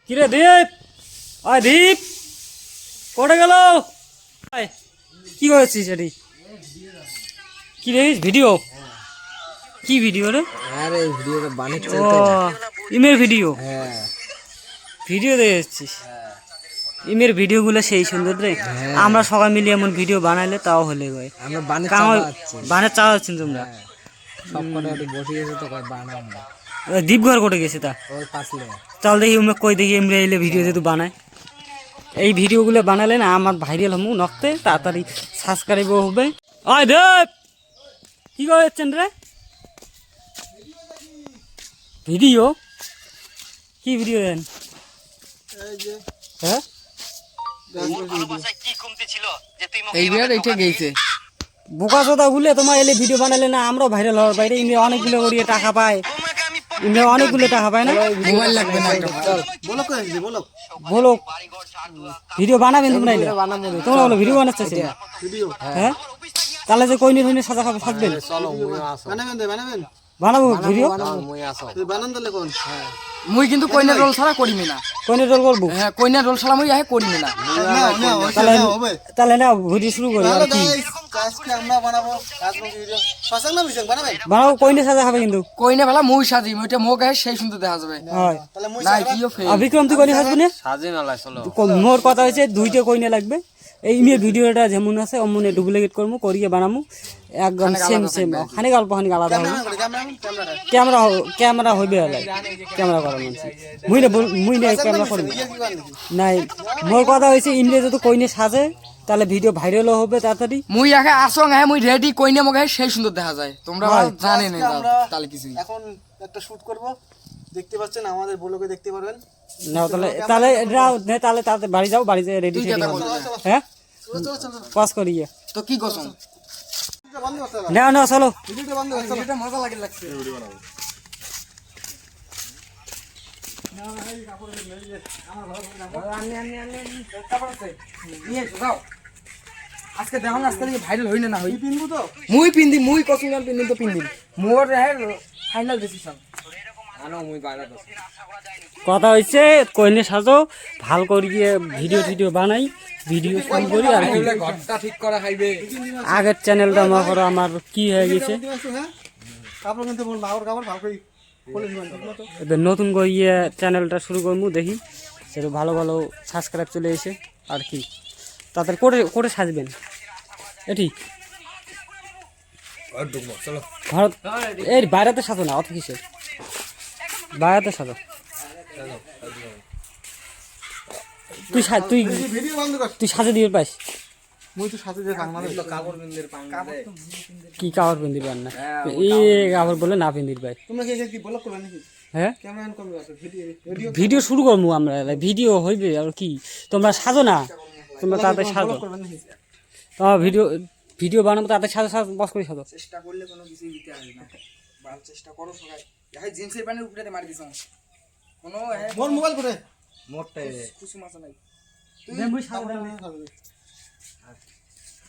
কিরে দীপ, আয় দীপ, কোটে গেল? কি করেছিস এটি? কি দেখিস ভিডিও? কি ভিডিও রে? আরে ভিডিওটা বানাচ্ছি ও তো। ইমের ভিডিও? হ্যাঁ ভিডিও দেখেছিস? ইমের ভিডিওগুলো সেই সুন্দর রে। আমরা সবাই মিলে এমন ভিডিও বানাইলে তাও হলে ভাই। আমরা বানে কামাই চালাচ্ছি। বানে চালাচ্ছেন তোমরা? সব কটা একটু বসে গেছে তো কয় বানাম না। দীপঘর কোটে গেছে তা? ওই পাঁচলে তাহলে দেখি উমে কই দেখি এমনি এলে ভিডিও যেহেতু বানায়, এই ভিডিওগুলো বানালে না আমার ভাইরাল হমু নকতে তাড়াতাড়ি সাবস্ক্রাইবও হবে। আয় দেব, কি করছেন রে? ভিডিও? কি ভিডিও দেন? হ্যাঁ এই বিয়ার এটা গেছে। বোকা চোদা গুলে তোমার এলে ভিডিও বানালে না আমরাও ভাইরাল হওয়ার বাইরে ইমে অনেকগুলো করিয়ে টাকা পায়, ইমে অনেকগুলো টাকা পায় না? মোবাইল লাগবে না একটা চল। বলো ভিডিও বানাবেন তোমরা এলে? তোমরা বলো ভিডিও বানাচ্ছিস? হ্যাঁ তাহলে যে কইনে ধইনে সাজা খাবে সাজবেন? চলো মুই আসো। বানাবেন বানাবো ভিডিও। মুই আসো। বানান তাহলে কোন? মুই কিন্তু কইনা রোল ছাড়া করিমি না। কইনে রোল করবো? হ্যাঁ কইনা রোল ছাড়া মুই আহে করিমি না। তাহলে না ভিডিও শুরু করি আর কি? আজকে আমরা বানাবো আজকে ভিডিও ফাসাং না মিশাং বানাবেন? বানাবো কইনে সাজা খাবে কিন্তু। কইনা বেলা মুই সাজি ওইটা মোক আহে সেই সুন্দর দেখা যাবে। হয় তাহলে মুই নাই কিও ফেল। আর বিক্রম তুই কইনে সাজবি না? সাজি না লাই চলো। মোর কথা হয়েছে দুইটা কইনে লাগবে। এই মেয়ে ভিডিওটা যেমন আছে অমনে ডুপ্লিকেট করবো করিয়ে বানাবো একদম সেম সেম, খানিক অল্প খানিক আলাদা হবে। ক্যামেরা হইবে ক্যামেরা করার মানুষ মুই না ক্যামেরা করবো নাই। মোর কথা হয়েছে ইন্ডিয়া যদি কইনে সাজে তাহলে ভিডিও ভাইরালও হবে তাড়াতাড়ি। মুই আগে আসং আহে মুই রেডি কইনা মোক আহে সেই সুন্দর দেখা যায়। তোমরা জানে না তাহলে কিছু। এখন একটা শুট করব, দেখতে পাচ্ছেন আমাদের ব্লগে দেখতে পারবেন। না তাহলে তাহলে তাহলে তাড়াতাড়ি বাড়ি যাও, বাড়িতে রেডি হ্যাঁ পাস করিয়ে তো কি কসম বন্ধ করতে হবে, না না চলো ভিডিওটা বন্ধ করতে হবে। এটা মজা লাগছে। আজকে দেখো না আজকে ভাইরাল হই না হই পিনবো তো মুই পিন্দি মুই কসম গান পিন্দি তো পিন্দি মোর ফাইনাল ডিসিশন আনো মুই বাইরে দছ কথা হয়েছে কইনে সাজো ভাল করিয়ে ভিডিও টিডিও বানাই, ভিডিও শুরু করি আর কি। ঘরটা ঠিক করা খাইবে আগের চ্যানেলটা মনে করো আমার কি হয়ে গেছে, হ্যাঁ কাপড় কিনতে বল বাবুর কাপড় ভালো করে বলে দিবেন তো। এবার নতুন করিয়ে চ্যানেলটা শুরু করবো দেখি সেটা ভালো ভালো সাবস্ক্রাইব চলে এসে আর কি। তাদের করে করে সাজবেন এটি ঘর এই বাইরেতে সাজো না অত কিসে বাইরেতে সাজো। তুই তুই ভিডিও বন্ধ কর, তুই সাজে দিবে পাইস মুই তো সাথে যে ভাঙনা কাপড় পিন্দের পাঙ্গে কি কাপড় পিন্দির পার না এ কাপড় বলে না পিন্দির পাই। তোমরা কি ব্লগ করবে নাকি? হ্যাঁ ক্যামেরা অন করবে আছে ভিডিও ভিডিও শুরু করবো আমরা, ভিডিও হইবে আর কি। তোমরা সাজো না, তোমরা তাড়াতাড়ি সাজো, করবে নাকি? তোমার ভিডিও ভিডিও বানাবো তাড়াতাড়ি সাজো সাজো বস করে সাজো। চেষ্টা করলে কোনো কিছুই দিতে আসবে না। ভালো চেষ্টা করো সবাই। এই জিন্সের প্যান্টের উপরে মারি দিছ কোনো মোর মোবাইল করে মোটে কিছু মাছ নাই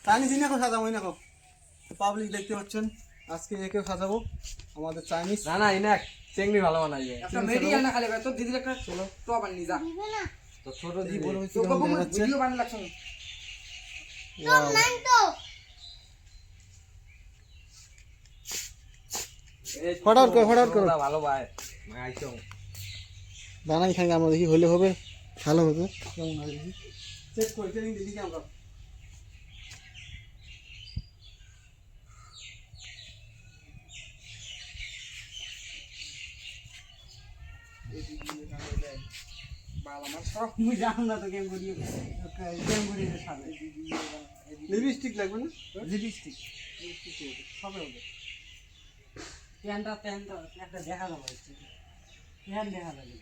চাইনিজ না কেউ সাজাবো না কেউ পাবলিক দেখতে পাচ্ছেন আজকে একেও সাজাবো আমাদের চাইনিজ। না না ইনাক চেংড়ি ভালো বানাইবে একটা মেডিকেল না খালি তো দিদির একটা চলো তো বানি যা তো ছোট দি বড় হইছে তো কখন ভিডিও বানাই লাগছ ফটাফট করো ভালো ভাই আইছো বানাই খাই আমরা দেখি হলে হবে ভালো হবে কেমন হয় দেখি চেক করে ট্রেনিং দেখি আমরা লিপস্টিক লাগবে না? লিপস্টিক সবে হবে প্যান্টটা একটা দেখা যাবে, প্যান্ট দেখা যাবে।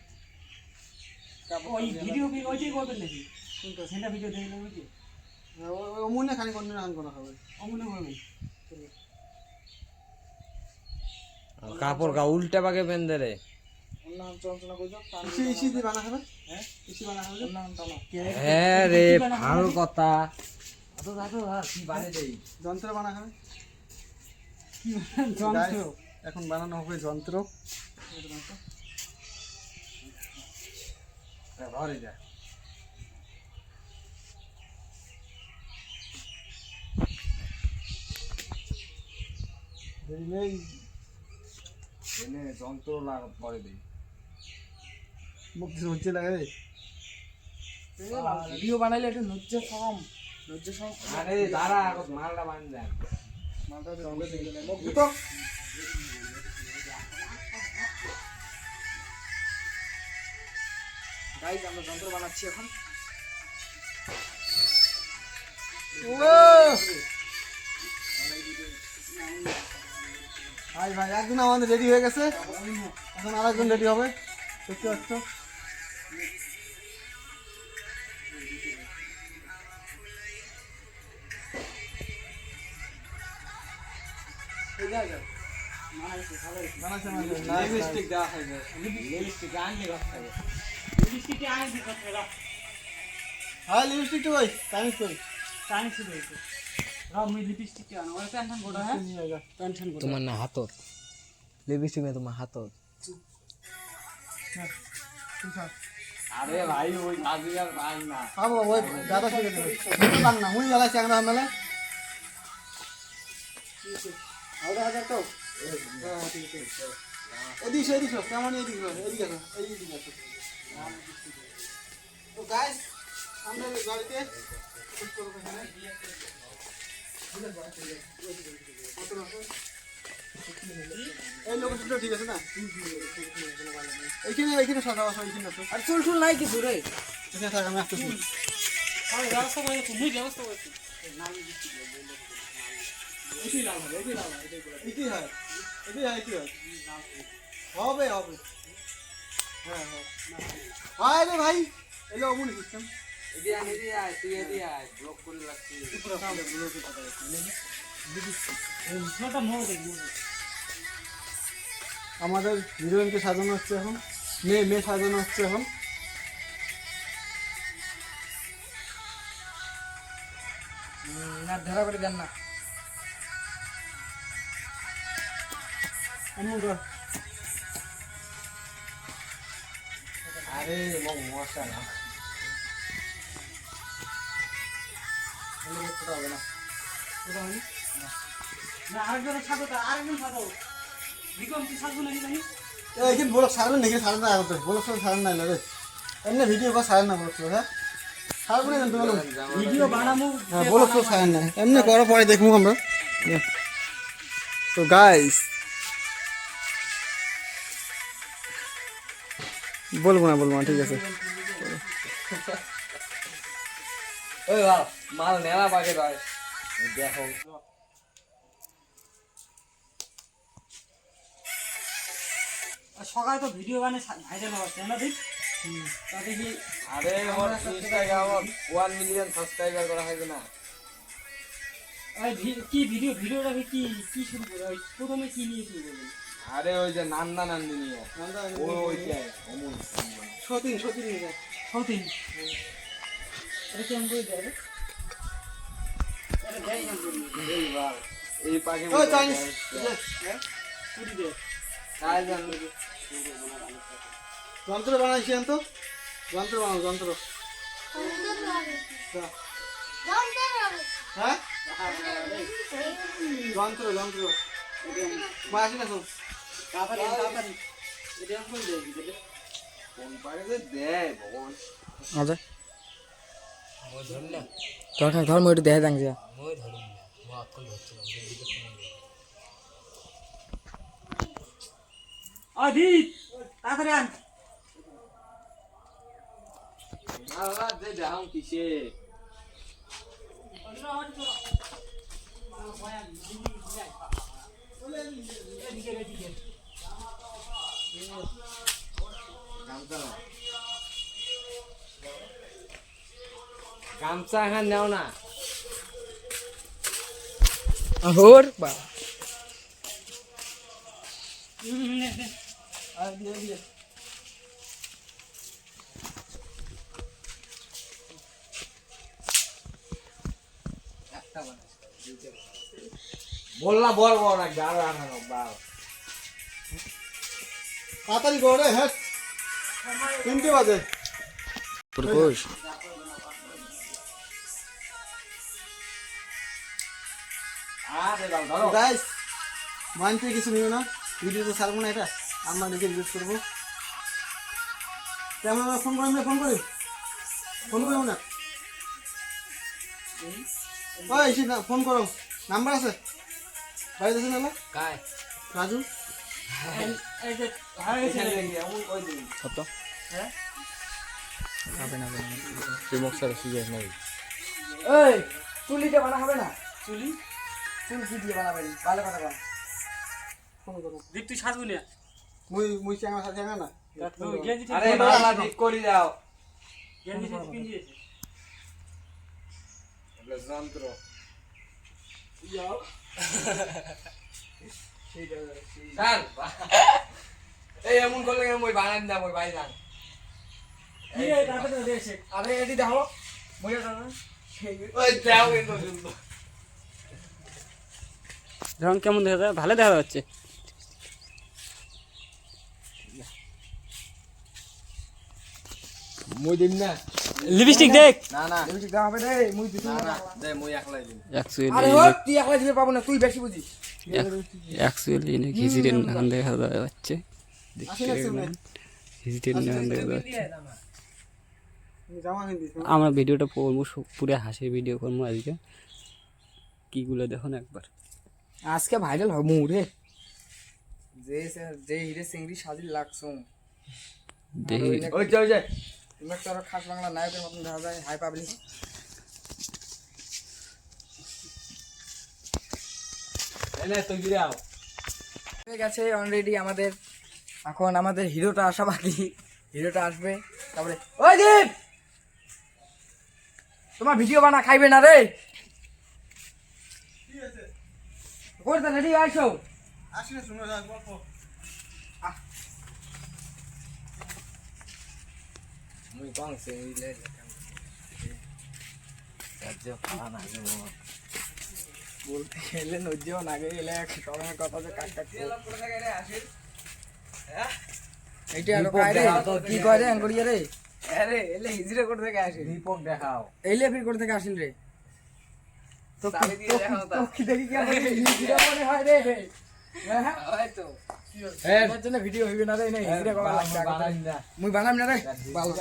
ওই ভিডিও ওইটাই করবেন নাকি? সেটা ভিডিও দেখলে ওই যে অমুনে খালি কোন রান করা হবে অমনে করবেন। কাপড় গা উল্টা বাগে বেঁধে রে ইসি দিয়ে বানা হবে। হ্যাঁ ইসি বানা হবে হ্যাঁ রে ভালো কথা কি বানে দেই যন্ত্র বানা হবে কি যন্ত্র এখন বানানো হবে যন্ত্র। ঘরে যা দেরি নেই, এনে যন্ত্র লাগা পরে দিই মুখ হচ্ছে লাগে রে। ভিডিও বানাইলে একটু নজ্জে কম আরে দাঁড়া এখন মালটা বান দেন মালটা জঙ্গলে থেকে গেলে মুখ দুটো গাইস আমরা যন্ত্র বানাচ্ছি এখন ভাই ভাই একজন আমাদের রেডি হয়ে গেছে, এখন আরেকজন রেডি হবে, দেখতে পাচ্ছ। লিপস্টিক দেওয়া হবে লিপস্টিক আনলে কথা হবে লিপস্টিকে আনি দিতে হবে হ্যাঁ লিপস্টিকটা ভাই চাইনিজ করি টাইম শুরু হয়েছে রাম মুই লিপস্টিকে আনো ওই পেনশন কোড হ্যাঁ পেনশন কোড তোমার না হাতত লিপস্টিক না তোমার হাতত আরে ভাই ওই সাজি আর ভাই না খাবো ওই দাদা থেকে দেবে পান না মুই জ্বালাইছি আমরা মেলে এদিকে এদিকে কেমন এদিকে এদিকে এদিকে তো গাইস আমরা গাড়িতে এই লোকেশনটা ঠিক আছে না? এইখানে এইখানে সাদা বাসা এইখানে আছে। আর চুল নাই কিছু রে এখানে থাক আমি আসতেছি। আমি ব্যবস্থা করে মুই ব্যবস্থা করছি এটাই হয় এটাই হয় এটাই হয় হবে হবে হ্যাঁ হ্যাঁ হয় রে ভাই এলো অমনি সিস্টেম এদি আয় তুই এদি আয় ব্লক করে রাখছিস ছোট মোহ দেখি আমাদের হিরোইনকে সাজানো হচ্ছে এখন, মেয়ে সাজানো হচ্ছে এখন। না ধরা করে দেন না এমন কর আরে মশা না হবে না না আরেকজন সাথে আরেকজন সাথে বিকম কি সাথে নাকি জানি এইখানে বলক সারাবেন নাকি সারান না আগত বলক সব সারান নাই লাগে এমনি ভিডিও বা সারান না বলক হ্যাঁ সারবো না কিন্তু বলুন ভিডিও বানামু হ্যাঁ বলক সব সারান না এমনি করার পরে দেখবো আমরা। তো গাইস বলবো না ঠিক আছে। ওই মাল নেওয়া বাগে ভাই দেখো সকালে তো ভিডিও বানিয়ে ভাইরাল হচ্ছে আমরা দেখ তা দেখি আরে ওর ইনস্টাগ্রাম 1 মিলিয়ন সাবস্ক্রাইবার করা হয়েছে না কি ভিডিওটা কি কি শুরু করে ওই প্রথমে কি নিয়ে শুরু করবেন আরে ওই যে নান্দা নান্দিনী ওই অমুল সতীন সতীন এটা কেমন করে দেবে এটা দেয় না এইবার এই পাখি ও চাইনিজ হ্যাঁ কুড়ি দে কাজ জানলে যন্ত্র বানাইছি তো যন্ত্র বানাও যন্ত্র হ্যাঁ যন্ত্র মা আসি না শোন তাড়াতাড়ি এটা কোন দেয় কোন পাখি দেয় ভগবান আচ্ছা ধর মই দেখা যাং যে অদিত তাড়াতাড়ি আন আল্লাহ যে যাও কিসে গামছা খান নাও না হোর বা আর দিয়ে বললা বল বল না গাড় আনানো বাল তাড়াতাড়ি করে হ্যাঁ 3টে বাজে খরগোশ গাইস মাইন্ড থেকে কিছু নিও না, ভিডিও তো ছাড়বো না, এটা আমরা নিজে রিলিজ করবো। কেমন ফোন করি ফোন করি না ওই না ফোন করো, নাম্বার আছে বাড়িতে আছে না কায় রাজু? কত হবে না তুই মুখ সারা সিরিয়াস নাই এই চুলিতে বানা হবে না, চুল কি দিয়ে বানাবেন? ভালো কথা বল। ফোন করো। দীপ তুই সাজবি না? মুই চ্যাংড়া সাথে না গেঞ্জি আরে বাবা ঠিক করে দাও গেঞ্জি পিঞ্জিয়েছে যন্ত্র স্যার এই এমন করলে মই বানাই না মই ভাই জান কি এই তাতে দেশে আরে এটি দেখো মই এটা না ওই দাও কিন্তু রং কেমন দেখা যায়? ভালো দেখা যাচ্ছে। মই দিম না লিপস্টিক দেখ। না না লিপস্টিক দাও হবে রে মই দিম না দে মই একলাই দিম আরে ও তুই একলাই দিতে পাবো না, তুই বেশি বুঝিস। অ্যাকচুয়ালি না ঘিজিরের নাম দেখা যাচ্ছে, আসেন আসেন ঘিজিরের নাম দেখা যাচ্ছে। জামা কিনবি? আমরা ভিডিওটা করবো পুরো হাসির ভিডিও করবো আজকে, কিগুলো দেখুন একবার। আজকে ভাইরাল হবে মুরে যে যে হিরে সিংড়ি সাজিল লাগছো দেখি ওই যাও যাই তুমি তো খাস বাংলা নায়কের মতন দেখা যায়। হাই পাবলিক এনে তো গিরাও হয়ে গেছে অলরেডি। আমাদের এখন আমাদের হিরোটা আসা বাকি, হিরোটা আসবে তারপরে। ওই দীপ তোমার ভিডিও বানা খাইবে না রে, করতে রেডি আইছো? আসেন শুনো না গল্প। মুই কোন সে ইলে রাজ্য খাওয়া না বলতে গেলে নজ্জেও না গেলে সময় কথা যে কাট কাট এইটা আর কারে কি কয় রে আঙ্গুরিয়া রে? আরে এলে হিজরে কোথা থেকে আসে? দীপক দেখাও এইলে ফির কোথা থেকে আসিল রে? তো কি দেখি কি আমাদের হিজরা মনে হয় রে? হ্যাঁ হয়তো এর জন্য ভিডিও হইবে না রে, না হিজরা করা লাগবে। মুই বানাম না রে, ভালো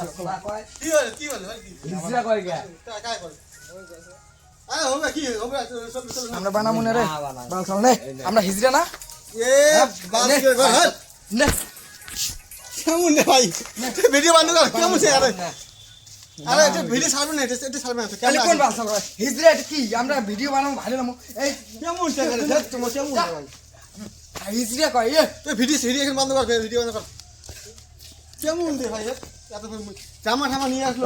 কি বলে ভাই? হিজরা কই গয়া কাই করে? আরে হবে কি হবে? সব আমরা বানামু না রে, বাল চল নে, আমরা হিজরা না এ বাস করে ঘর হট নে কেমন রে ভাই? ভিডিও বন্ধ কর, কেমন সে? আরে আরে এটা ভিডিও ছাড়বে না, এটা ছাড়বে না তো তাহলে কেমন? কোন বাল চল হিজরা এটা কি? আমরা ভিডিও বানাবো ভালো নামো এই কেমন সে করে? দেখ তোমার কেমন রে ভাই? হিজরা কই এ তুই ভিডিও এখন বন্ধ কর, ভিডিও বন্ধ কর। কেমন রে ভাই? এত জামা ঠামা নিয়ে আসলো।